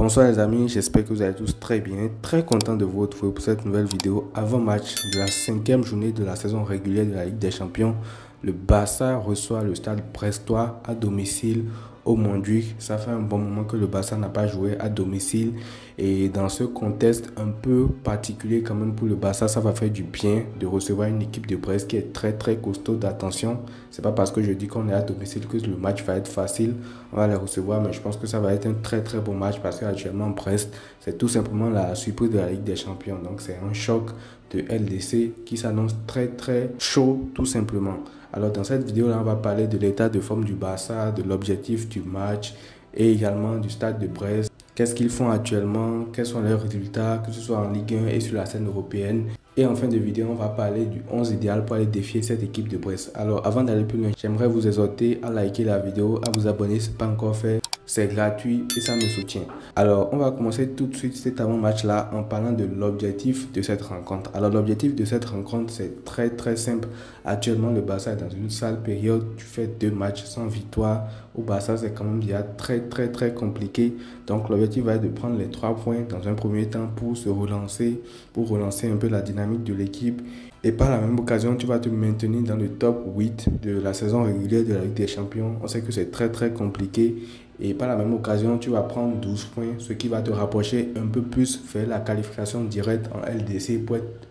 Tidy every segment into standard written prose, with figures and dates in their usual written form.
Bonsoir les amis, j'espère que vous allez tous très bien. Très content de vous retrouver pour cette nouvelle vidéo avant-match de la 5e journée de la saison régulière de la Ligue des Champions. Le Barça reçoit le Stade Brestois à domicile au Montjuïc. Ça fait un bon moment que le Barça n'a pas joué à domicile. Et dans ce contexte un peu particulier quand même pour le Barça, ça va faire du bien de recevoir une équipe de Brest qui est très costaud. D'attention, c'est pas parce que je dis qu'on est à domicile que le match va être facile. On va les recevoir, mais je pense que ça va être un très bon match parce qu'actuellement Brest, c'est tout simplement la surprise de la Ligue des Champions. Donc c'est un choc de LDC qui s'annonce très chaud tout simplement. Alors dans cette vidéo là, on va parler de l'état de forme du Barça, de l'objectif du match et également du Stade de Brest. Qu'est-ce qu'ils font actuellement, quels sont leurs résultats, que ce soit en Ligue 1 et sur la scène européenne. Et en fin de vidéo, on va parler du 11 idéal pour aller défier cette équipe de Brest. Alors avant d'aller plus loin, j'aimerais vous exhorter à liker la vidéo, à vous abonner si ce n'est pas encore fait. C'est gratuit et ça me soutient. Alors, on va commencer tout de suite cet avant-match-là en parlant de l'objectif de cette rencontre. Alors, l'objectif de cette rencontre, c'est très simple. Actuellement, le Barça est dans une sale période. Tu fais 2 matchs sans victoire. Au Barça, c'est quand même déjà très compliqué. Donc, l'objectif va être de prendre les 3 points dans un premier temps pour se relancer, pour relancer un peu la dynamique de l'équipe. Et par la même occasion, tu vas te maintenir dans le top 8 de la saison régulière de la Ligue des Champions. On sait que c'est très compliqué. Et par la même occasion, tu vas prendre 12 points, ce qui va te rapprocher un peu plus vers la qualification directe en LDC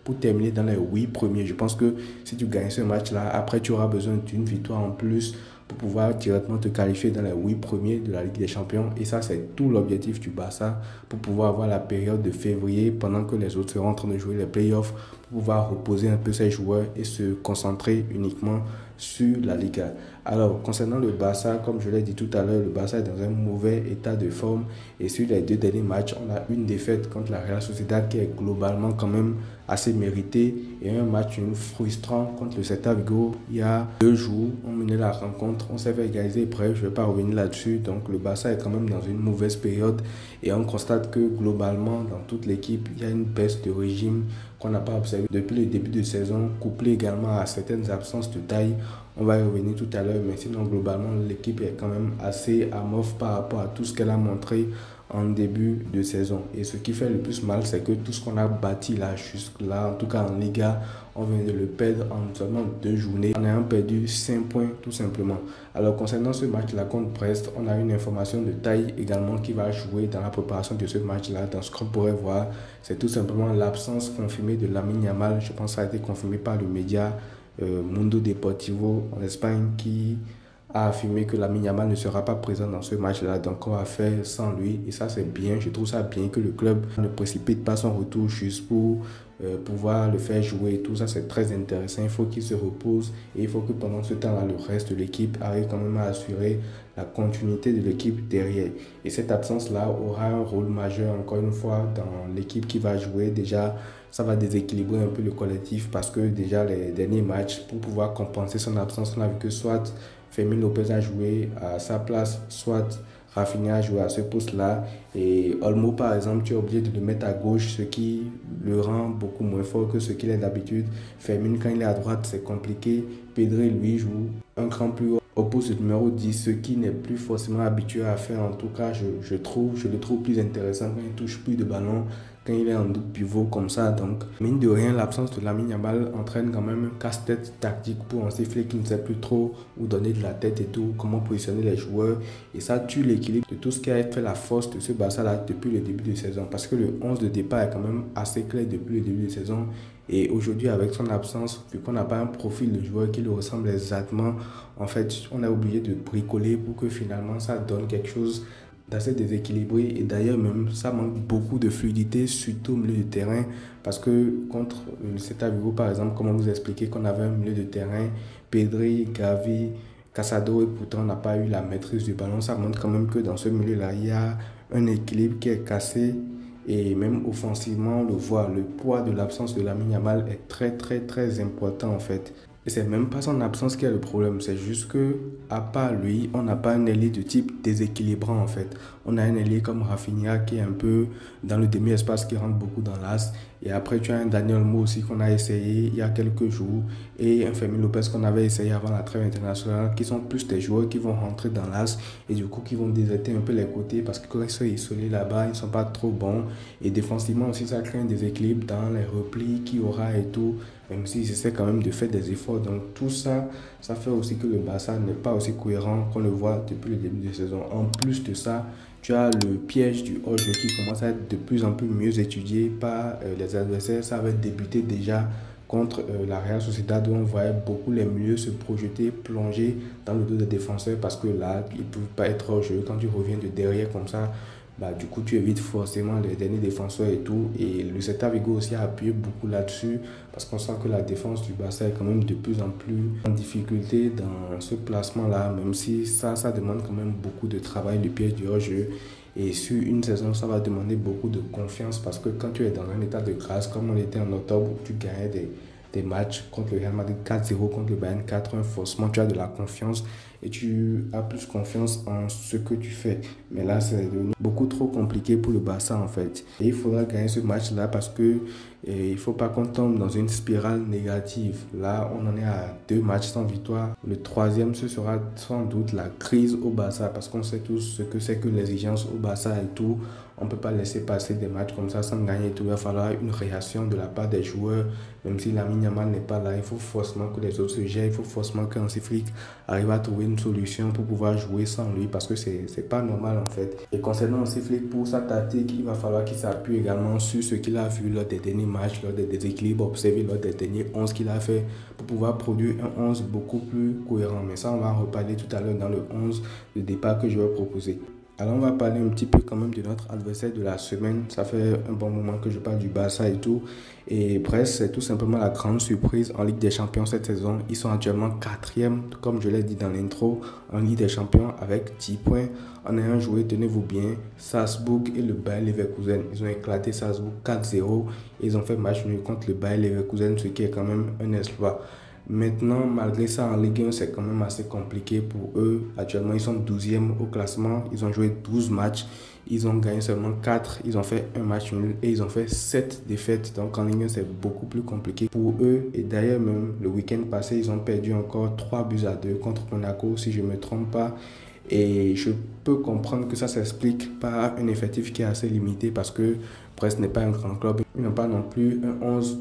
pour terminer dans les 8 premiers. Je pense que si tu gagnes ce match-là, après tu auras besoin d'une victoire en plus pour pouvoir directement te qualifier dans les 8 premiers de la Ligue des Champions. Et ça, c'est tout l'objectif du Barça pour pouvoir avoir la période de février pendant que les autres seront en train de jouer les playoffs, pour pouvoir reposer un peu ses joueurs et se concentrer uniquement sur la Liga. Alors, concernant le Barça, comme je l'ai dit tout à l'heure, le Barça est dans un mauvais état de forme et sur les 2 derniers matchs, on a une défaite contre la Real Sociedad qui est globalement quand même assez méritée et un match frustrant contre le Celta Vigo. Il y a 2 jours, on menait la rencontre, on s'est fait égaliser, bref, je ne vais pas revenir là-dessus. Donc, le Barça est quand même dans une mauvaise période et on constate que globalement, dans toute l'équipe, il y a une baisse de régime qu'on n'a pas observé depuis le début de saison, couplé également à certaines absences de taille. On va y revenir tout à l'heure, mais sinon globalement l'équipe est quand même assez amorphe par rapport à tout ce qu'elle a montré en début de saison. Et ce qui fait le plus mal, c'est que tout ce qu'on a bâti là, jusque-là, en tout cas en Liga, on vient de le perdre en seulement 2 journées. On a perdu 5 points tout simplement. Alors concernant ce match-là contre Brest, on a une information de taille également qui va jouer dans la préparation de ce match-là. Dans ce qu'on pourrait voir, c'est tout simplement l'absence confirmée de Lamine Yamal. Je pense que ça a été confirmé par le média Mundo Deportivo en Espagne qui a affirmé que Lamine Yamal ne sera pas présent dans ce match-là. Donc on va faire sans lui et ça c'est bien. Je trouve ça bien que le club ne précipite pas son retour juste pour pouvoir le faire jouer et tout ça, c'est très intéressant. Il faut qu'il se repose et il faut que pendant ce temps-là, le reste de l'équipe arrive quand même à assurer la continuité de l'équipe derrière. Et cette absence-là aura un rôle majeur encore une fois dans l'équipe qui va jouer. Déjà, ça va déséquilibrer un peu le collectif parce que déjà les derniers matchs, pour pouvoir compenser son absence, on a vu que soit Fermín López a joué à sa place, soit Rafinha a joué à ce poste-là. Et Olmo, par exemple, tu es obligé de le mettre à gauche, ce qui le rend beaucoup moins fort que ce qu'il est d'habitude. Fermín, quand il est à droite, c'est compliqué. Pedri, lui, joue un cran plus haut au poste numéro 10, ce qui n'est plus forcément habitué à faire. En tout cas, je le trouve plus intéressant quand il touche plus de ballons, quand il est en double pivot comme ça. Donc, mine de rien, l'absence de Lamine Yamal entraîne quand même un casse-tête tactique pour un sifflet qui ne sait plus trop où donner de la tête et tout, comment positionner les joueurs. Et ça tue l'équilibre de tout ce qui a fait la force de ce Barça-là depuis le début de saison. Parce que le 11 de départ est quand même assez clair depuis le début de saison. Et aujourd'hui, avec son absence, vu qu'on n'a pas un profil de joueur qui lui ressemble exactement, en fait, on est obligé de bricoler pour que finalement ça donne quelque chose d'assez déséquilibré. Et d'ailleurs, même, ça manque beaucoup de fluidité, surtout au milieu de terrain. Parce que contre le Celta Vigo, par exemple, comment vous expliquer qu'on avait un milieu de terrain, Pedri, Gavi, Casado, et pourtant on n'a pas eu la maîtrise du ballon. Ça montre quand même que dans ce milieu-là, il y a un équilibre qui est cassé. Et même offensivement, on le voit, le poids de l'absence de Lamine Yamal est très important en fait. Et c'est même pas son absence qui est le problème, c'est juste que à part lui, on n'a pas un ailier de type déséquilibrant en fait. On a un ailier comme Rafinha qui est un peu dans le demi-espace, qui rentre beaucoup dans l'axe. Et après, tu as un Dani Olmo aussi qu'on a essayé il y a quelques jours et un Fermin Lopez qu'on avait essayé avant la trêve internationale, qui sont plus des joueurs qui vont rentrer dans l'as et du coup qui vont déserter un peu les côtés parce que quand ils sont isolés là-bas, ils ne sont pas trop bons. Et défensivement aussi, ça crée un déséquilibre dans les replis qu'il y aura et tout, même s'ils essaient quand même de faire des efforts. Donc tout ça, ça fait aussi que le Barça n'est pas aussi cohérent qu'on le voit depuis le début de saison. En plus de ça, tu as le piège du hors-jeu qui commence à être de plus en plus mieux étudié par les adversaires. Ça avait débuté déjà contre la Real Sociedad où on voyait beaucoup les milieux se projeter, plonger dans le dos des défenseurs parce que là, ils ne peuvent pas être hors-jeu. Quand tu reviens de derrière comme ça, bah, du coup, tu évites forcément les derniers défenseurs et tout. Et le Celta Vigo aussi a appuyé beaucoup là-dessus parce qu'on sent que la défense du Barça est quand même de plus en plus en difficulté dans ce placement-là, même si ça demande quand même beaucoup de travail, le piège du hors-jeu. Et sur une saison, ça va demander beaucoup de confiance parce que quand tu es dans un état de grâce, comme on était en octobre, où tu gagnais des matchs contre le Real Madrid 4-0, contre le Bayern 4-1, forcément tu as de la confiance et tu as plus confiance en ce que tu fais. Mais là, c'est devenu beaucoup trop compliqué pour le Barça en fait. Et il faudra gagner ce match-là parce que il ne faut pas qu'on tombe dans une spirale négative. Là, on en est à 2 matchs sans victoire. Le troisième, ce sera sans doute la crise au Barça parce qu'on sait tous ce que c'est que l'exigence au Barça et tout. On ne peut pas laisser passer des matchs comme ça sans gagner et tout. Il va falloir une réaction de la part des joueurs. Même si Lamine Yamal n'est pas là, il faut forcément que les autres se gèrent. Il faut forcément qu'Hansi Flick arrive à trouver une solution pour pouvoir jouer sans lui parce que c'est pas normal en fait. Et concernant Hansi Flick, pour sa tactique, il va falloir qu'il s'appuie également sur ce qu'il a vu lors des derniers matchs, lors des déséquilibres observés lors des derniers 11 qu'il a fait pour pouvoir produire un 11 beaucoup plus cohérent. Mais ça, on va en reparler tout à l'heure dans le 11 de départ que je vais proposer. Alors on va parler un petit peu quand même de notre adversaire de la semaine. Ça fait un bon moment que je parle du Barça et tout. Et Brest, c'est tout simplement la grande surprise en Ligue des Champions cette saison. Ils sont actuellement 4e, comme je l'ai dit dans l'intro, en Ligue des Champions avec 10 points. En ayant joué, tenez-vous bien, Salzbourg et le Bayer Leverkusen. Ils ont éclaté Salzbourg 4-0 et ils ont fait match nul contre le Bayer Leverkusen, ce qui est quand même un exploit. Maintenant, malgré ça, en Ligue 1, c'est quand même assez compliqué pour eux. Actuellement, ils sont 12e au classement. Ils ont joué 12 matchs. Ils ont gagné seulement 4. Ils ont fait un match nul et ils ont fait 7 défaites. Donc, en Ligue 1, c'est beaucoup plus compliqué pour eux. Et d'ailleurs, même le week-end passé, ils ont perdu encore 3-2 contre Monaco, si je ne me trompe pas. Et je peux comprendre que ça s'explique par un effectif qui est assez limité parce que Brest n'est pas un grand club. Ils n'ont pas non plus un 11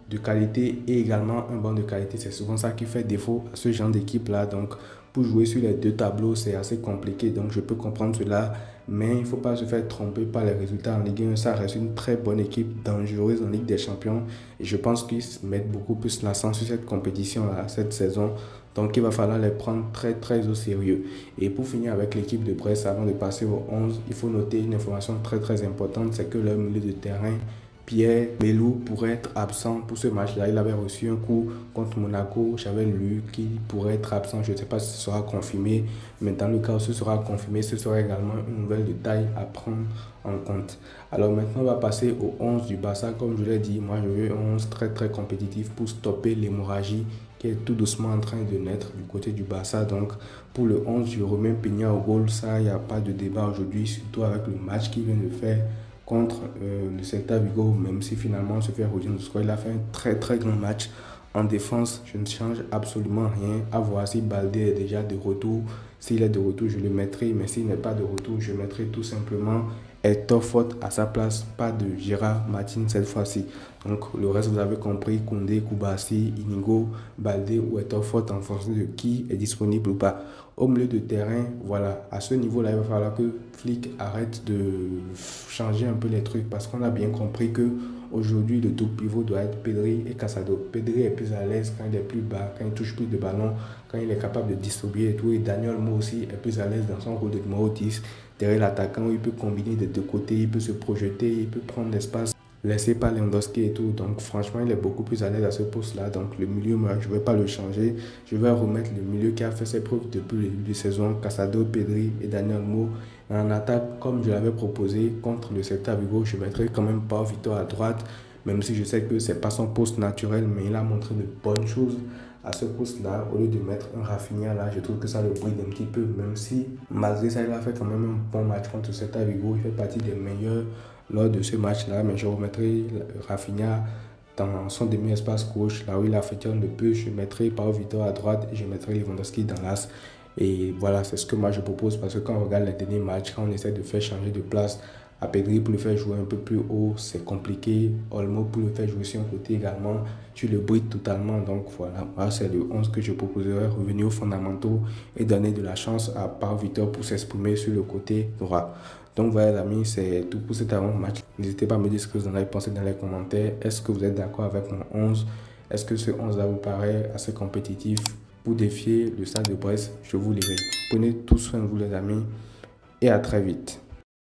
de qualité et également un banc de qualité. C'est souvent ça qui fait défaut à ce genre d'équipe-là. Donc, pour jouer sur les deux tableaux, c'est assez compliqué. Donc, je peux comprendre cela. Mais il ne faut pas se faire tromper par les résultats en Ligue 1. Ça reste une très bonne équipe dangereuse en Ligue des Champions. Et je pense qu'ils mettent beaucoup plus l'accent sur cette compétition-là, cette saison. Donc, il va falloir les prendre très, très au sérieux. Et pour finir avec l'équipe de Brest, avant de passer au 11, il faut noter une information très, très importante. C'est que leur milieu de terrain, Pierre Melou pourrait être absent pour ce match-là. Il avait reçu un coup contre Monaco. J'avais lu qu'il pourrait être absent. Je ne sais pas si ce sera confirmé. Mais dans le cas où ce sera confirmé, ce sera également une nouvelle de taille à prendre en compte. Alors maintenant, on va passer au 11 du Barça. Comme je l'ai dit, moi je veux un 11 très très compétitif pour stopper l'hémorragie qui est tout doucement en train de naître du côté du Barça. Donc pour le 11, je remets Peña au goal. Ça, il n'y a pas de débat aujourd'hui, surtout avec le match qu'il vient de faire contre le Celta Vigo, même si finalement on se fait redire le score. Il a fait un très très grand match. En défense, je ne change absolument rien. À voir si Baldé est déjà de retour. S'il est de retour, je le mettrai. Mais s'il n'est pas de retour, je mettrai tout simplement Héctor Fort à sa place. Pas de Gérard Martin cette fois-ci. Donc le reste, vous avez compris. Koundé, Koubassi, Inigo, Baldé ou Héctor Fort en fonction de qui est disponible ou pas. Au milieu de terrain, voilà. À ce niveau-là, il va falloir que Flick arrête de changer un peu les trucs. Parce qu'on a bien compris que aujourd'hui, le double pivot doit être Pedri et Casado. Pedri est plus à l'aise quand il est plus bas, quand il touche plus de ballons, quand il est capable de distribuer et tout. Et Dani Olmo aussi est plus à l'aise dans son rôle de numéro 10, derrière l'attaquant où il peut combiner des deux côtés, il peut se projeter, il peut prendre l'espace laissé par Lewandowski et tout. Donc franchement, il est beaucoup plus à l'aise à ce poste-là. Donc le milieu, moi, je ne vais pas le changer. Je vais remettre le milieu qui a fait ses preuves depuis le début de saison, Casado, Pedri et Dani Olmo. En attaque, comme je l'avais proposé contre le Celta Vigo, je mettrai quand même Pau Vitor à droite, même si je sais que ce n'est pas son poste naturel, mais il a montré de bonnes choses à ce poste-là, au lieu de mettre un Rafinha là, je trouve que ça le bride un petit peu, même si malgré ça, il a fait quand même un bon match contre Celta Vigo. Il fait partie des meilleurs lors de ce match-là, mais je remettrai Rafinha dans son demi-espace gauche, là où il affectionne le peu. Je mettrai Pau Vitor à droite et je mettrai Lewandowski dans l'axe. Et voilà, c'est ce que moi je propose, parce que quand on regarde les derniers matchs, quand on essaie de faire changer de place à Pedri pour le faire jouer un peu plus haut, c'est compliqué. Olmo pour le faire jouer sur un côté également, tu le brides totalement. Donc voilà, moi c'est le 11 que je proposerais, revenir aux fondamentaux et donner de la chance à Pau Vitor pour s'exprimer sur le côté droit. Donc voilà les amis, c'est tout pour cet avant-match. N'hésitez pas à me dire ce que vous en avez pensé dans les commentaires. Est-ce que vous êtes d'accord avec mon 11? Est-ce que ce 11 là vous paraît assez compétitif pour défier le Stade de Brest? Je vous lirai. Prenez tout soin de vous les amis et à très vite.